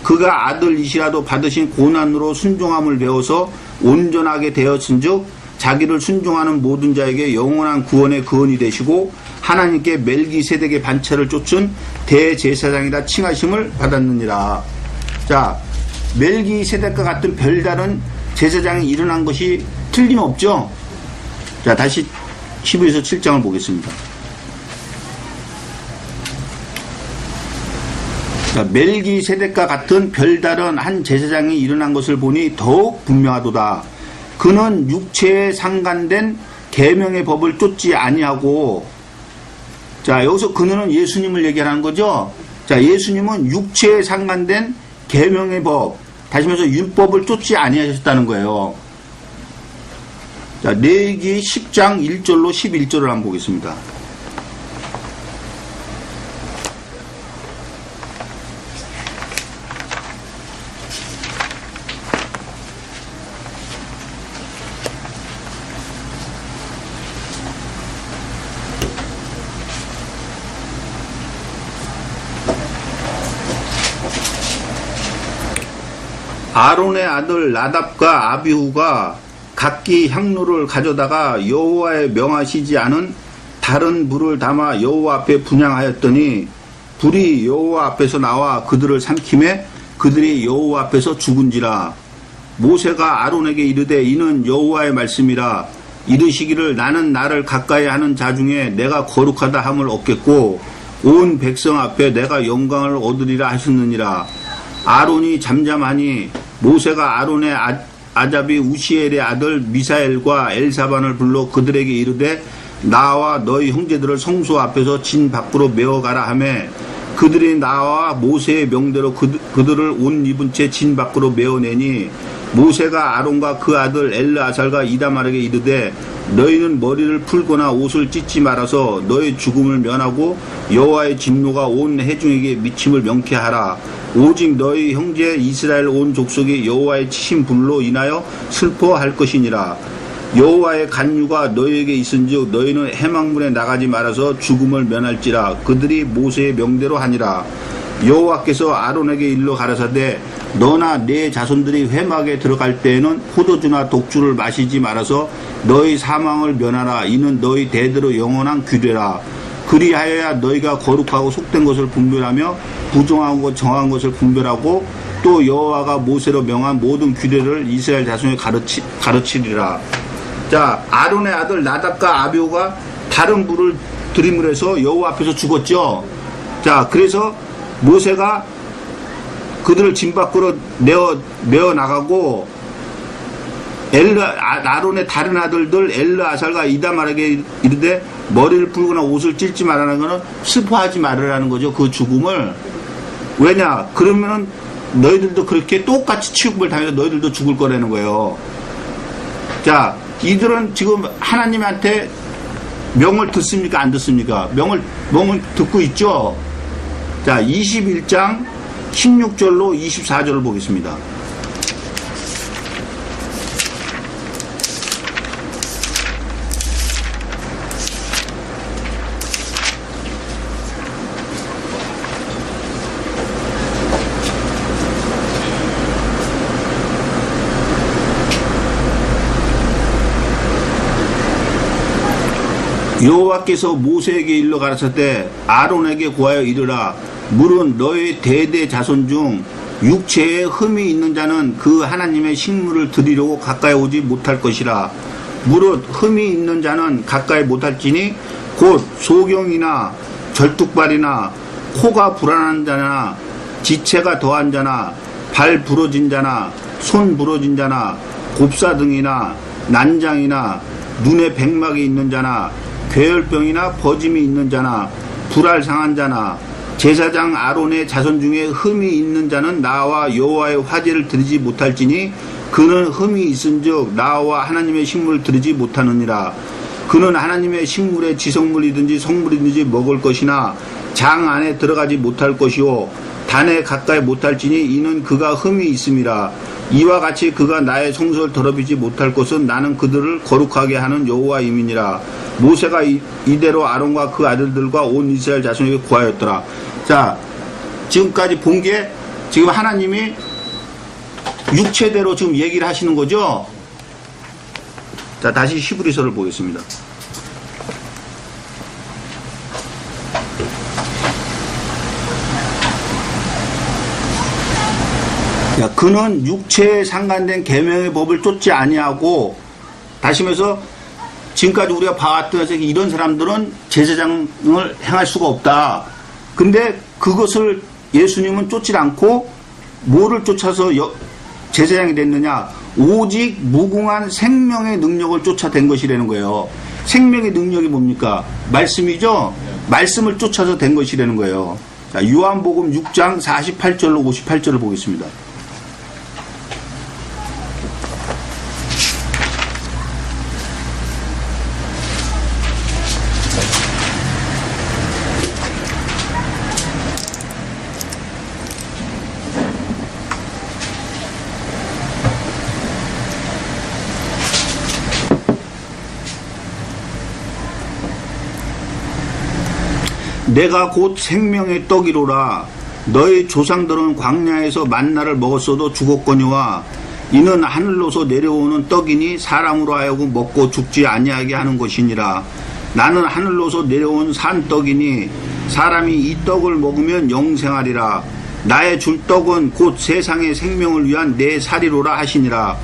그가 아들이시라도 받으신 고난으로 순종함을 배워서 온전하게 되었은즉 자기를 순종하는 모든 자에게 영원한 구원의 근원이 되시고 하나님께 멜기세덱의 반차를 쫓은 대제사장이라 칭하심을 받았느니라. 자, 멜기세덱과 같은 별다른 제사장이 일어난 것이 틀림없죠. 자, 다시 히브리서 7장을 보겠습니다. 멜기세덱과 같은 별다른 한 제사장이 일어난 것을 보니 더욱 분명하도다. 그는 육체에 상관된 계명의 법을 쫓지 아니하고, 자, 여기서 그는 예수님을 얘기하는 거죠. 자, 예수님은 육체에 상관된 계명의 법, 다시 말해서 율법을 쫓지 아니하셨다는 거예요. 자, 레위기 10장 1절로 11절을 한번 보겠습니다. 아론의 아들 나답과 아비후가 각기 향로를 가져다가 여호와의 명하시지 않은 다른 불을 담아 여호와 앞에 분향하였더니 불이 여호와 앞에서 나와 그들을 삼키매 그들이 여호와 앞에서 죽은지라. 모세가 아론에게 이르되 이는 여호와의 말씀이라. 이르시기를 나는 나를 가까이 하는 자 중에 내가 거룩하다 함을 얻겠고 온 백성 앞에 내가 영광을 얻으리라 하셨느니라. 아론이 잠잠하니 모세가 아론의 아잡이 우시엘의 아들 미사엘과 엘사반을 불러 그들에게 이르되 나와 너희 형제들을 성소 앞에서 진 밖으로 메어가라 하매 그들이 나와 모세의 명대로 그들을 옷 입은 채 진 밖으로 메어내니 모세가 아론과 그 아들 엘르아살과 이다말에게 이르되 너희는 머리를 풀거나 옷을 찢지 말아서 너희 죽음을 면하고 여호와의 진노가 온 회중에게 미침을 명쾌하라. 오직 너희 형제 이스라엘 온 족속이 여호와의 치신 불로 인하여 슬퍼할 것이니라. 여호와의 간유가 너희에게 있은즉 너희는 해망문에 나가지 말아서 죽음을 면할지라. 그들이 모세의 명대로 하니라. 여호와께서 아론에게 일러 가라사대 너나 네 자손들이 회막에 들어갈 때에는 포도주나 독주를 마시지 말아서 너희 사망을 면하라. 이는 너희 대대로 영원한 규례라. 그리하여야 너희가 거룩하고 속된 것을 분별하며 부정하고 정한 것을 분별하고 또 여호와가 모세로 명한 모든 규례를 이스라엘 자손에 가르치리라. 자, 아론의 아들 나답과 아비후가 다른 불을 들임을 해서 여호와 앞에서 죽었죠. 자, 그래서 모세가 그들을 진 밖으로 내어 나가고 아론의 다른 아들들 엘르아살과 이다말에게 이르되 머리를 풀거나 옷을 찢지 말라는 것은 슬퍼하지 말으라는 거죠. 그 죽음을. 왜냐? 그러면은 너희들도 그렇게 똑같이 취급을 당해서 너희들도 죽을 거라는 거예요. 자, 이들은 지금 하나님한테 명을 듣습니까? 안 듣습니까? 명을 듣고 있죠? 자, 21장 16절로 24절을 보겠습니다. 여호와께서 모세에게 일러 가라사대 아론에게 고하여 이르라. 물은 너의 대대 자손 중 육체에 흠이 있는 자는 그 하나님의 식물을 드리려고 가까이 오지 못할 것이라. 무릇 흠이 있는 자는 가까이 못할지니 곧 소경이나 절뚝발이나 코가 불안한 자나 지체가 더한 자나 발 부러진 자나 손 부러진 자나 곱사등이나 난장이나 눈에 백막이 있는 자나 괴혈병이나 버짐이 있는 자나 불알 상한 자나 제사장 아론의 자손 중에 흠이 있는 자는 나와 여호와의 화제를 드리지 못할지니 그는 흠이 있은즉 나와 하나님의 식물을 드리지 못하느니라. 그는 하나님의 식물의 지성물이든지 성물이든지 먹을 것이나 장 안에 들어가지 못할 것이요 단에 가까이 못할지니 이는 그가 흠이 있음이라. 이와 같이 그가 나의 성소를 더럽히지 못할 것은 나는 그들을 거룩하게 하는 여호와임이니라. 모세가 이대로 아론과 그 아들들과 온 이스라엘 자손에게 구하였더라. 자, 지금까지 본 게 지금 하나님이 육체대로 지금 얘기를 하시는 거죠. 자, 다시 히브리서를 보겠습니다. 야, 그는 육체에 상관된 계명의 법을 쫓지 아니하고, 다시 말해서 지금까지 우리가 봐왔던 이런 사람들은 제사장을 행할 수가 없다. 근데 그것을 예수님은 쫓지 않고 뭐를 쫓아서 제사장이 됐느냐? 오직 무궁한 생명의 능력을 쫓아낸 것이라는 거예요. 생명의 능력이 뭡니까? 말씀이죠? 말씀을 쫓아서 된 것이라는 거예요. 자, 요한복음 6장 48절로 58절을 보겠습니다. 내가 곧 생명의 떡이로라. 너희 조상들은 광야에서 만나를 먹었어도 죽었거니와 이는 하늘로서 내려오는 떡이니 사람으로 하여금 먹고 죽지 아니하게 하는 것이니라. 나는 하늘로서 내려온 산떡이니 사람이 이 떡을 먹으면 영생하리라. 나의 줄 떡은 곧 세상의 생명을 위한 내 살이로라 하시니라.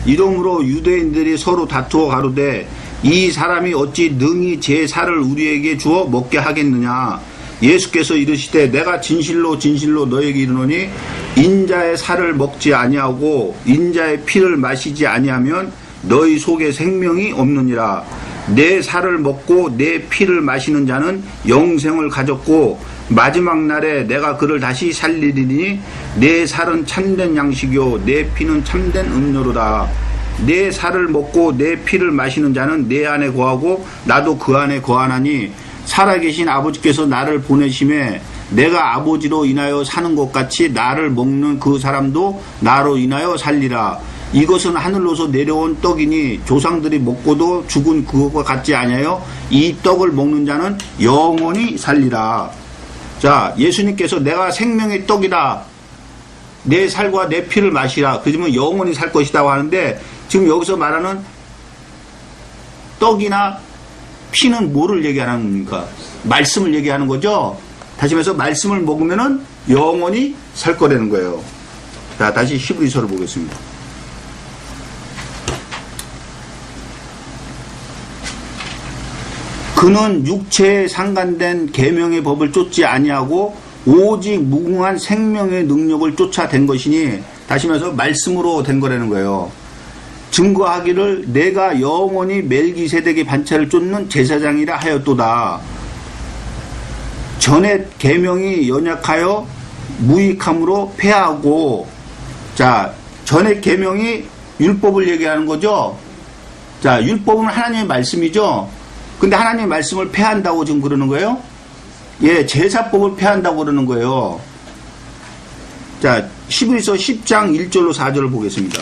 이러므로 유대인들이 서로 다투어 가로되 이 사람이 어찌 능히 제 살을 우리에게 주어 먹게 하겠느냐. 예수께서 이르시되 내가 진실로 진실로 너에게 이르노니 인자의 살을 먹지 아니하고 인자의 피를 마시지 아니하면 너희 속에 생명이 없느니라. 내 살을 먹고 내 피를 마시는 자는 영생을 가졌고 마지막 날에 내가 그를 다시 살리리니 내 살은 참된 양식이요 내 피는 참된 음료로다. 내 살을 먹고 내 피를 마시는 자는 내 안에 거하고 나도 그 안에 거하나니 살아계신 아버지께서 나를 보내심에 내가 아버지로 인하여 사는 것 같이 나를 먹는 그 사람도 나로 인하여 살리라. 이것은 하늘로서 내려온 떡이니 조상들이 먹고도 죽은 그것과 같지 아니하여 이 떡을 먹는 자는 영원히 살리라. 자, 예수님께서 내가 생명의 떡이다. 내 살과 내 피를 마시라. 그러면 영원히 살 것이라고 하는데 지금 여기서 말하는 떡이나 피는 뭐를 얘기하는 겁니까? 말씀을 얘기하는 거죠. 다시 말해서 말씀을 먹으면은 영원히 살 거라는 거예요. 자, 다시 히브리서를 보겠습니다. 그는 육체에 상관된 계명의 법을 쫓지 아니하고 오직 무궁한 생명의 능력을 쫓아댄 것이니 다시 말해서 말씀으로 된 거라는 거예요. 증거하기를 내가 영원히 멜기세덱의 반차를 쫓는 제사장이라 하였도다. 전에 계명이 연약하여 무익함으로 패하고, 자, 전에 계명이 율법을 얘기하는 거죠. 자, 율법은 하나님의 말씀이죠. 근데 하나님의 말씀을 패한다고 지금 그러는 거예요? 예, 제사법을 패한다고 그러는 거예요. 자, 히브리서 10장 1절로 4절을 보겠습니다.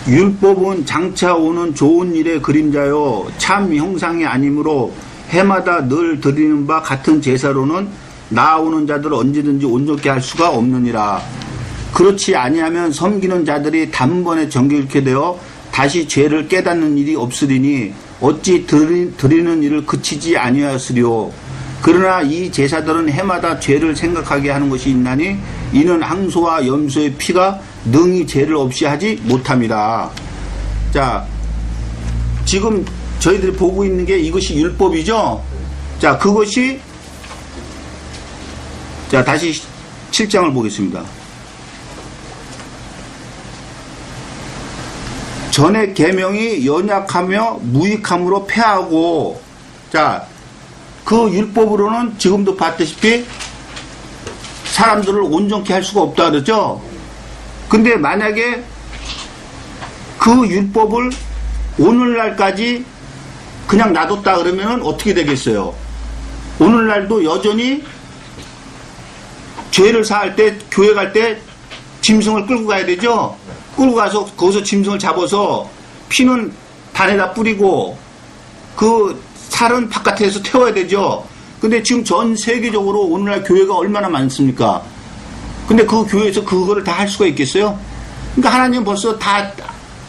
율법은 장차 오는 좋은 일의 그림자요 참 형상이 아니므로 해마다 늘 드리는 바 같은 제사로는 나아오는 자들을 언제든지 온전케 할 수가 없느니라. 그렇지 아니하면 섬기는 자들이 단번에 정결케 되어 다시 죄를 깨닫는 일이 없으리니 어찌 드리는 일을 그치지 아니하였으리요. 그러나 이 제사들은 해마다 죄를 생각하게 하는 것이 있나니 이는 항소와 염소의 피가 능히 죄를 없이 하지 못함이라. 자, 지금 저희들이 보고 있는 게 이것이 율법이죠. 자, 그것이 자, 다시 7장을 보겠습니다. 전에 계명이 연약하며 무익함으로 패하고, 자, 그 율법으로는 지금도 봤다시피 사람들을 온전케 할 수가 없다 그러죠. 근데 만약에 그 율법을 오늘날까지 그냥 놔뒀다 그러면 어떻게 되겠어요? 오늘날도 여전히 죄를 사할 때 교회 갈 때 짐승을 끌고 가야 되죠. 끌고 가서 거기서 짐승을 잡아서 피는 단에다 뿌리고 그 살은 바깥에서 태워야 되죠. 근데 지금 전 세계적으로 오늘날 교회가 얼마나 많습니까? 근데 그 교회에서 그거를 다 할 수가 있겠어요? 그러니까 하나님은 벌써 다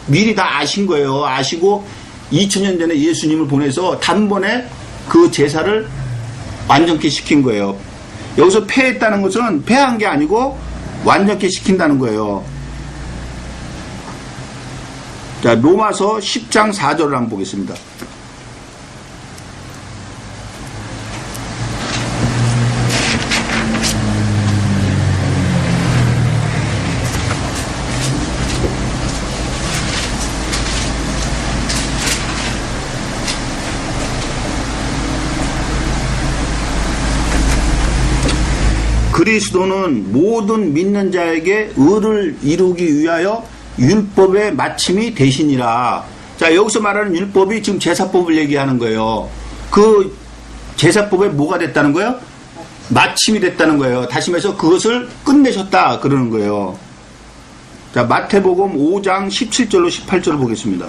미리 다 아신 거예요. 아시고 2000년 전에 예수님을 보내서 단번에 그 제사를 완전케 시킨 거예요. 여기서 패했다는 것은 패한 게 아니고 완전케 시킨다는 거예요. 자, 로마서 10장 4절을 한번 보겠습니다. 그리스도는 모든 믿는 자에게 의를 이루기 위하여 율법의 마침이 되시니라. 자, 여기서 말하는 율법이 지금 제사법을 얘기하는 거예요. 그 제사법에 뭐가 됐다는 거예요? 마침이 됐다는 거예요. 다시 말해서 그것을 끝내셨다 그러는 거예요. 자, 마태복음 5장 17절로 18절을 보겠습니다.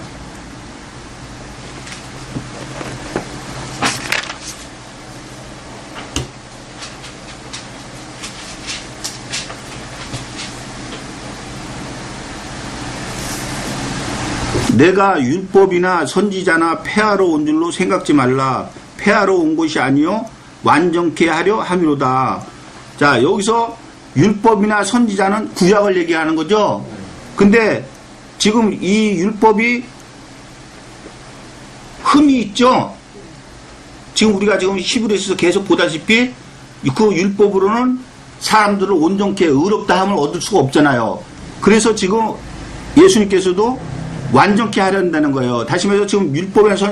내가 율법이나 선지자나 폐하러 온 줄로 생각지 말라. 폐하러 온 것이 아니요 완전케 하려 함이로다. 자, 여기서 율법이나 선지자는 구약을 얘기하는 거죠. 근데 지금 이 율법이 흠이 있죠. 지금 우리가 지금 히브리서에서 계속 보다시피 그 율법으로는 사람들을 온전케 의롭다 함을 얻을 수가 없잖아요. 그래서 지금 예수님께서도 완전케 하려 한다는 거예요. 다시 말해서 지금 율법에서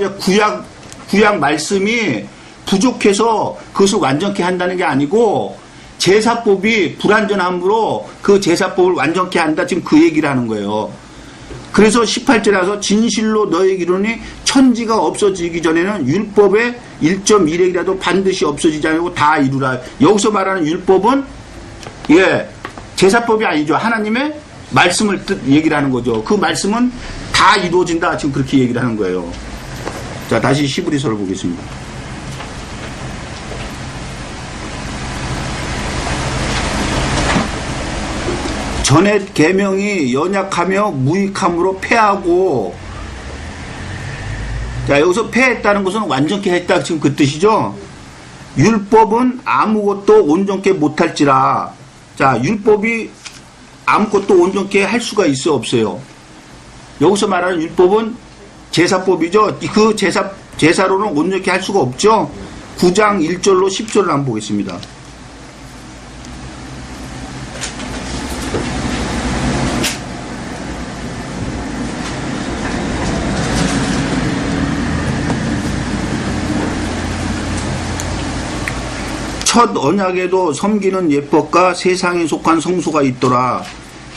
구약 말씀이 부족해서 그것을 완전케 한다는 게 아니고 제사법이 불완전함으로 그 제사법을 완전케 한다. 지금 그 얘기를 하는 거예요. 그래서 18절에 와서 진실로 너에게 이르노니 천지가 없어지기 전에는 율법의 1.1핵이라도 반드시 없어지지 않고 다 이루라. 여기서 말하는 율법은 제사법이 아니죠. 하나님의 말씀을 얘기를 하는 거죠. 그 말씀은 다 이루어진다. 지금 그렇게 얘기를 하는 거예요. 자, 다시 히브리서를 보겠습니다. 전에 계명이 연약하며 무익함으로 폐하고, 자, 여기서 폐했다는 것은 완전케 했다. 지금 그 뜻이죠. 율법은 아무것도 온전케 못할지라. 자, 율법이 아무것도 온전케 할 수가 있어 없어요. 여기서 말하는 율법은 제사법이죠. 그 제사로는 온전케 할 수가 없죠. 9장 1절로 10절을 한번 보겠습니다. 첫 언약에도 섬기는 예법과 세상에 속한 성소가 있더라.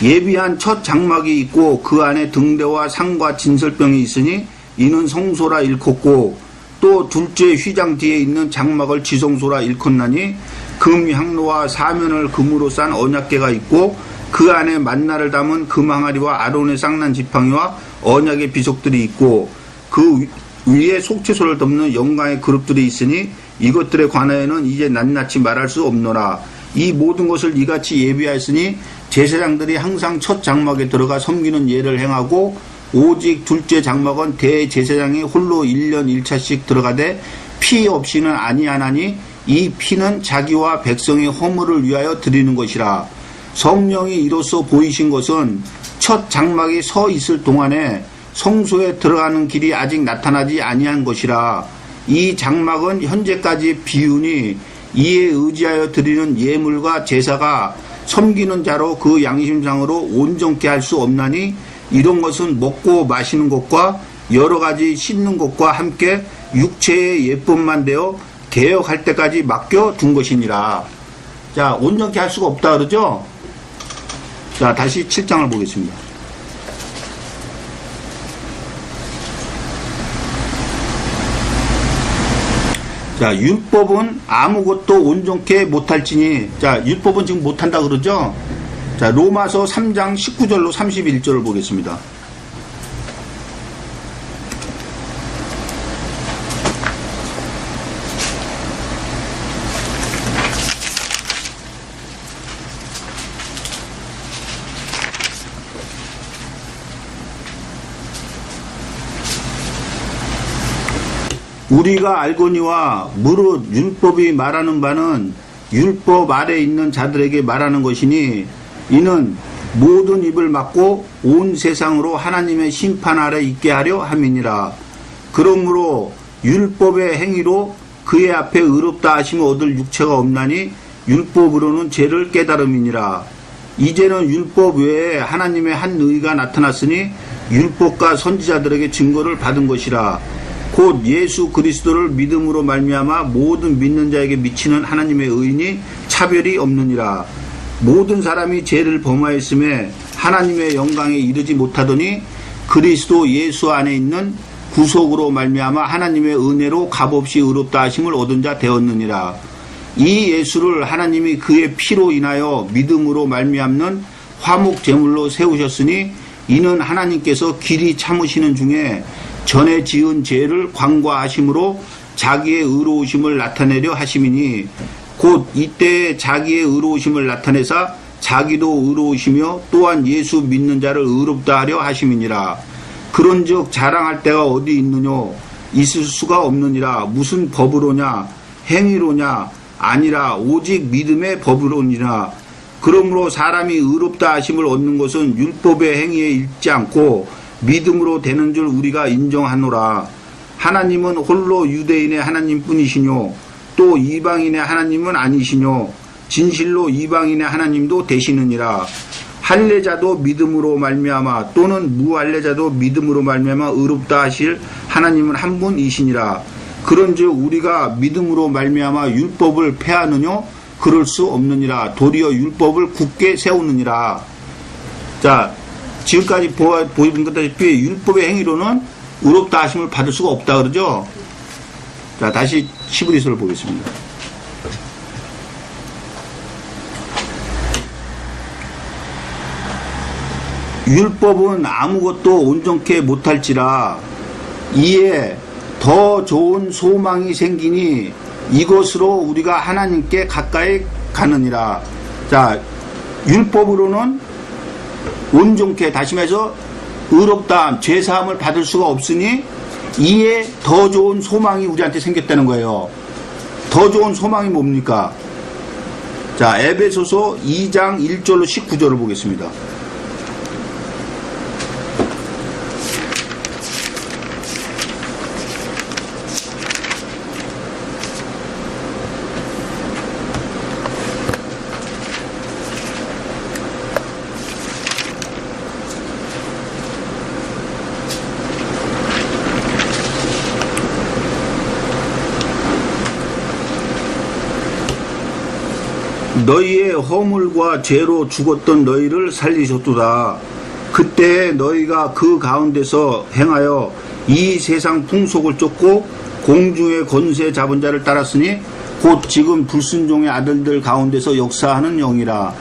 예비한 첫 장막이 있고 그 안에 등대와 상과 진설병이 있으니 이는 성소라 일컫고 또 둘째 휘장 뒤에 있는 장막을 지성소라 일컫나니 금 향로와 사면을 금으로 싼 언약궤가 있고 그 안에 만나를 담은 금 항아리와 아론의 쌍난 지팡이와 언약의 비석들이 있고 그 위에 속죄소를 덮는 영광의 그룹들이 있으니 이것들에 관하여는 이제 낱낱이 말할 수 없노라. 이 모든 것을 이같이 예비하였으니 제사장들이 항상 첫 장막에 들어가 섬기는 예를 행하고 오직 둘째 장막은 대제사장이 홀로 1년 1차씩 들어가되 피 없이는 아니하나니 이 피는 자기와 백성의 허물을 위하여 드리는 것이라. 성령이 이로써 보이신 것은 첫 장막이 서 있을 동안에 성소에 들어가는 길이 아직 나타나지 아니한 것이라. 이 장막은 현재까지 비우니 이에 의지하여 드리는 예물과 제사가 섬기는 자로 그 양심상으로 온전케 할 수 없나니 이런 것은 먹고 마시는 것과 여러 가지 씻는 것과 함께 육체의 예법만 되어 개혁할 때까지 맡겨둔 것이니라. 자, 온전케 할 수가 없다 그러죠? 자, 다시 7장을 보겠습니다. 자, 율법은 아무것도 온전케 못할지니, 자, 율법은 지금 못한다 그러죠? 자, 로마서 3장 19절로 31절을 보겠습니다. 우리가 알거니와 무릇 율법이 말하는 바는 율법 아래 있는 자들에게 말하는 것이니 이는 모든 입을 막고 온 세상으로 하나님의 심판 아래 있게 하려 함이니라. 그러므로 율법의 행위로 그의 앞에 의롭다 하심을 얻을 육체가 없나니 율법으로는 죄를 깨달음이니라. 이제는 율법 외에 하나님의 한 의가 나타났으니 율법과 선지자들에게 증거를 받은 것이라. 곧 예수 그리스도를 믿음으로 말미암아 모든 믿는 자에게 미치는 하나님의 의인이 차별이 없느니라. 모든 사람이 죄를 범하였음에 하나님의 영광에 이르지 못하더니 그리스도 예수 안에 있는 구속으로 말미암아 하나님의 은혜로 값없이 의롭다 하심을 얻은 자 되었느니라. 이 예수를 하나님이 그의 피로 인하여 믿음으로 말미암는 화목 제물로 세우셨으니 이는 하나님께서 길이 참으시는 중에 전에 지은 죄를 관과하심으로 자기의 의로우심을 나타내려 하심이니 곧 이때에 자기의 의로우심을 나타내사 자기도 의로우시며 또한 예수 믿는 자를 의롭다 하려 하심이니라. 그런즉 자랑할 데가 어디 있느뇨? 있을 수가 없느니라. 무슨 법으로냐? 행위로냐? 아니라 오직 믿음의 법으로니라. 그러므로 사람이 의롭다 하심을 얻는 것은 율법의 행위에 있지 않고 믿음으로 되는 줄 우리가 인정하노라. 하나님은 홀로 유대인의 하나님뿐이시뇨 또 이방인의 하나님은 아니시뇨 진실로 이방인의 하나님도 되시느니라. 할례자도 믿음으로 말미암아 또는 무할례자도 믿음으로 말미암아 의롭다 하실 하나님은 한 분이시니라. 그런즉 우리가 믿음으로 말미암아 율법을 폐하느뇨? 그럴 수 없느니라. 도리어 율법을 굳게 세우느니라. 자, 지금까지 보여준 것다시피 율법의 행위로는 의롭다 하심을 받을 수가 없다 그러죠. 자, 다시 히브리서를 보겠습니다. 율법은 아무것도 온전케 못할지라 이에 더 좋은 소망이 생기니 이것으로 우리가 하나님께 가까이 가느니라. 자, 율법으로는 온전케, 다시 말해서 의롭다함, 죄사함을 받을 수가 없으니 이에 더 좋은 소망이 우리한테 생겼다는 거예요. 더 좋은 소망이 뭡니까? 자, 에베소서 2장 1절로 19절을 보겠습니다. 너희의 허물과 죄로 죽었던 너희를 살리셨도다. 그때 너희가 그 가운데서 행하여 이 세상 풍속을 쫓고 공중의 권세 잡은 자를 따랐으니 곧 지금 불순종의 아들들 가운데서 역사하는 영이라.